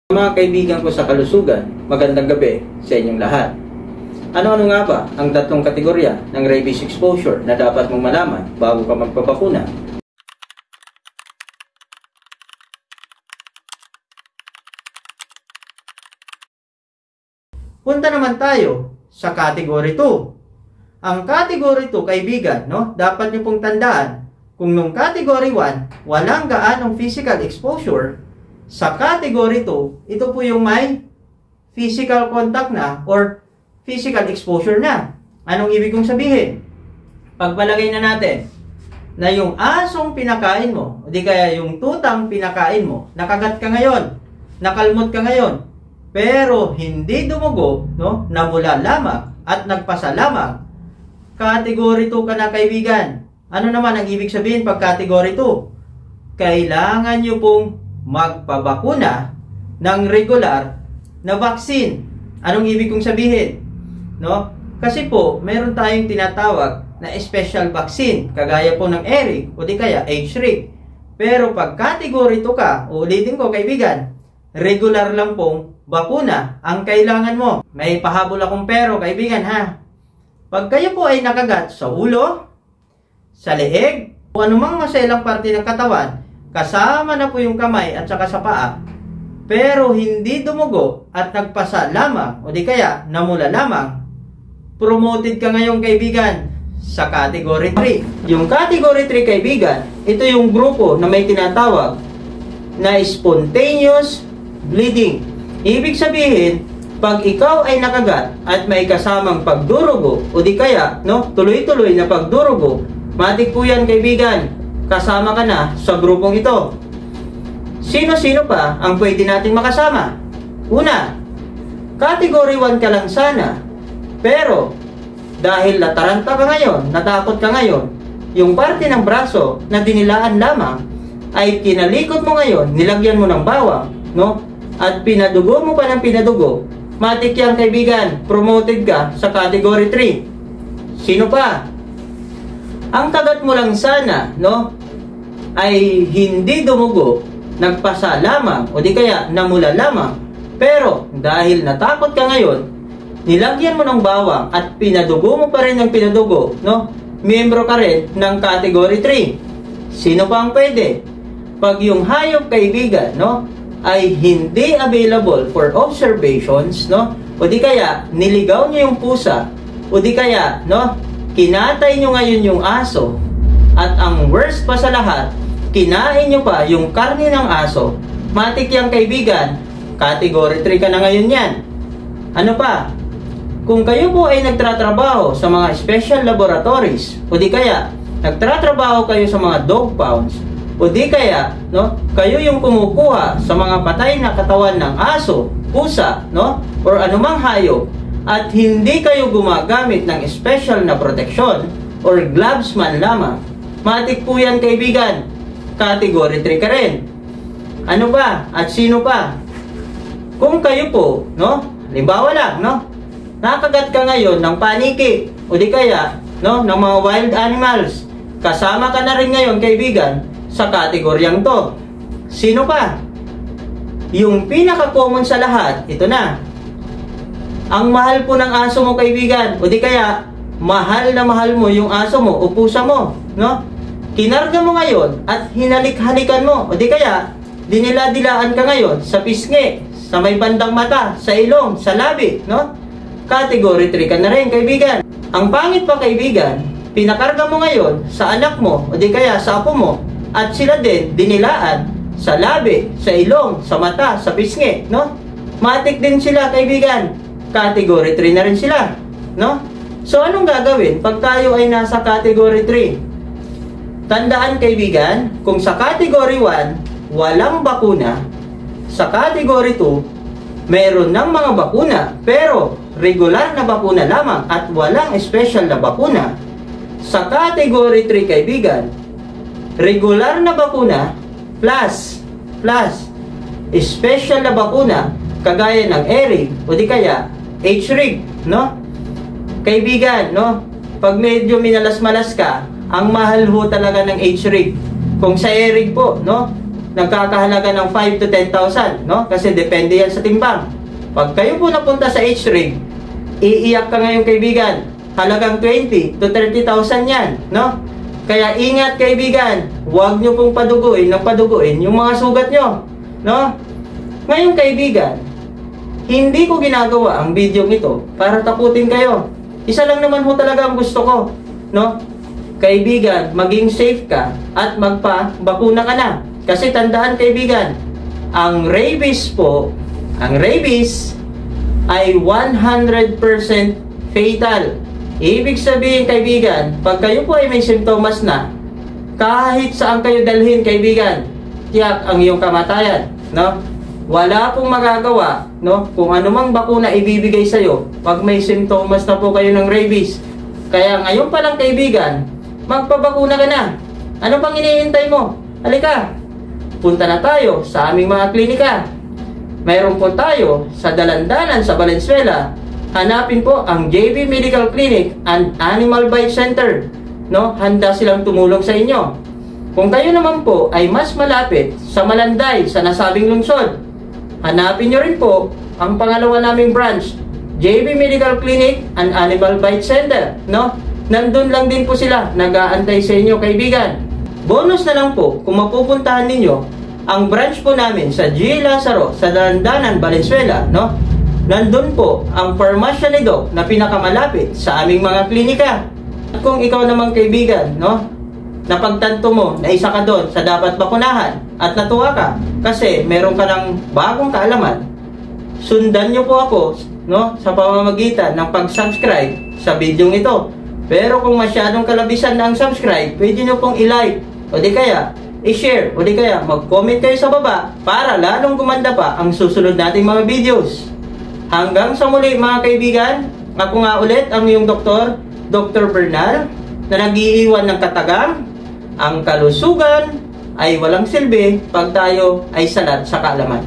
Mga kaibigan ko sa kalusugan, magandang gabi sa inyong lahat. Ano-ano nga ba ang tatlong kategorya ng rabies exposure na dapat mong malaman bago ka magpabakuna? Punta naman tayo sa category 2. Ang category 2, kaibigan, dapat niyo pong tandaan, kung nung category 1, walang gaanong physical exposure, sa category 2, ito po yung may physical contact na or physical exposure na. Anong ibig kong sabihin? Pagpalagay na natin na yung asong pinakain mo, o di kaya yung tutang pinakain mo, nakagat ka ngayon, nakalmot ka ngayon, pero hindi dumugo, namula lamang at nagpasa lamang, category 2 ka na, kaibigan. Ano naman ang ibig sabihin pag category 2? Kailangan nyo pong magpabakuna ng regular na vaccine. Anong ibig kong sabihin? Kasi po, meron tayong tinatawag na special vaccine, kagaya po ng ERIC o di kaya HRIC. Pero pag category 2 ka, ulitin ko, kaibigan, regular lang pong bakuna ang kailangan mo. May pahabol akong pero, kaibigan, ha? Pag kayo po ay nakagat sa ulo, sa leeg, o anumang maselang parte ng katawan, kasama na po yung kamay at saka sa paa, pero hindi dumugo at nagpasa lamang o di kaya namula lamang, promoted ka ngayon, kaibigan, sa category 3. Yung category 3, kaibigan, ito yung grupo na may tinatawag na spontaneous bleeding. Ibig sabihin, pag ikaw ay nakagat at may kasamang pagdurugo o di kaya tuloy-tuloy na pagdurugo, matik po yan, kaibigan, kasama ka na sa grupong ito. Sino-sino pa ang pwede nating makasama? Una, category 1 ka lang sana, pero dahil nataranta ka ngayon, natakot ka ngayon, yung parte ng braso na dinilaan lamang ay kinalikot mo ngayon, nilagyan mo ng bawang, at pinadugo mo pa ng pinadugo, matik yan, kaibigan, promoted ka sa category 3. Sino pa? Ang kagat mo lang sana, ay hindi dumugo, nagpasa lamang, o di kaya namula lamang, pero dahil natakot ka ngayon, nilagyan mo ng bawang at pinadugo mo pa rin ng pinadugo, miyembro ka rin ng category 3. Sino pa ang pwede? Pag yung hayop, kaibigan, ay hindi available for observations, o di kaya niligaw nyo yung pusa, o di kaya, kinatay nyo ngayon yung aso, at ang worst pa sa lahat, kinain nyo pa yung karne ng aso, matik yan, kaibigan, category 3 ka na ngayon yan. Ano pa? Kung kayo po ay nagtratrabaho sa mga special laboratories, o di kaya nagtratrabaho kayo sa mga dog pounds, o di kaya kayo yung kumukuha sa mga patay na katawan ng aso, pusa, or anumang hayop, at hindi kayo gumagamit ng special na proteksyon or gloves man lamang, matik po yan, kaibigan, category 3 ka rin. Ano ba? At sino pa? Kung kayo po, halimbawa lang, nakagat ka ngayon ng paniki, o di kaya, ng mga wild animals, kasama ka na rin ngayon, kaibigan, sa kategoryang to. Sino pa? Yung pinaka-common sa lahat, ito na. Ang mahal po ng aso mo, kaibigan, o di kaya, mahal na mahal mo yung aso mo o pusa mo, kinarga mo ngayon at hinalik-halikan mo, o di kaya, dinila-dilaan ka ngayon sa pisngi, sa may bandang mata, sa ilong, sa labi, category 3 ka na rin, kaibigan. Ang pangit pa, kaibigan, pinakarga mo ngayon sa anak mo, o di kaya sa apo mo, at sila din dinilaan sa labi, sa ilong, sa mata, sa pisngi, matik din sila, kaibigan, category 3 na rin sila, So, anong gagawin pag tayo ay nasa category 3? Tandaan, kaibigan, kung sa category 1, walang bakuna, sa category 2, meron ng mga bakuna, pero regular na bakuna lamang at walang special na bakuna. Sa category 3, kaibigan, regular na bakuna plus special na bakuna kagaya ng ERIC o di kaya HRIC, Kaibigan, pag medyo minalas-malas ka, ang mahal ho talaga ng HRIC. Kung sa ERIC po, nagkakahalaga ng 5 to 10,000, no? Kasi depende yan sa timbang. Pag kayo po napunta sa H-rig, iiyak ka ngayon kaibigan, halagang 20 to 30,000 yan, no? Kaya ingat kaibigan, huwag nyo pong paduguin yung mga sugat nyo, no? Ngayon kaibigan, hindi ko ginagawa ang video ito para takutin kayo. Isa lang naman ho talaga ang gusto ko, no? Kaibigan, maging safe ka at magpa-bakuna ka na. Kasi tandaan kaibigan, ang rabies ay 100% fatal. Ibig sabihin kaibigan, pag kayo po ay may simptomas na, kahit saan kayo dalhin kaibigan, tiyak ang iyong kamatayan, no? Wala pong magagawa, no? Kung anumang bakuna ibibigay sa iyo pag may simptomas na po kayo ng rabies. Kaya ngayon pa lang kaibigan, magpabakuna ka na. Ano pang iniintay mo? Halika, punta na tayo sa aming mga klinika. Mayroon po tayo sa Dalandanan sa Valenzuela. Hanapin po ang JB Medical Clinic and Animal Bite Center, no? Handa silang tumulong sa inyo. Kung kayo naman po ay mas malapit sa Malanday, sa nasabing lungsod, hanapin nyo rin po ang pangalawa naming branch, JB Medical Clinic and Animal Bite Center, no? Nandun lang din po sila, nag-aantay sa inyo kaibigan. Bonus na lang po kung mapupuntahan ninyo ang branch po namin sa G. Lazaro sa Dalandanan, Valenzuela, no? Nandun po ang Farmasya ni Doc na pinakamalapit sa aming mga klinika. At kung ikaw naman kaibigan, no? Napagtanto mo na isa ka doon sa dapat bakunahan at natuwa ka kasi meron ka ng bagong kaalaman, sundan nyo po ako, no, sa pamamagitan ng pag-subscribe sa video ito. Pero kung masyadong kalabisan na ang subscribe, pwede nyo pong i-like o di kaya i-share o di kaya mag-comment kayo sa baba para lalong gumanda pa ang susunod nating mga videos. Hanggang sa muli mga kaibigan, ako nga ulit ang iyong doktor, Dr. Bernal, na nag-iiwan ng katagang, ang kalusugan ay walang silbi pag tayo ay salat sa kaalaman.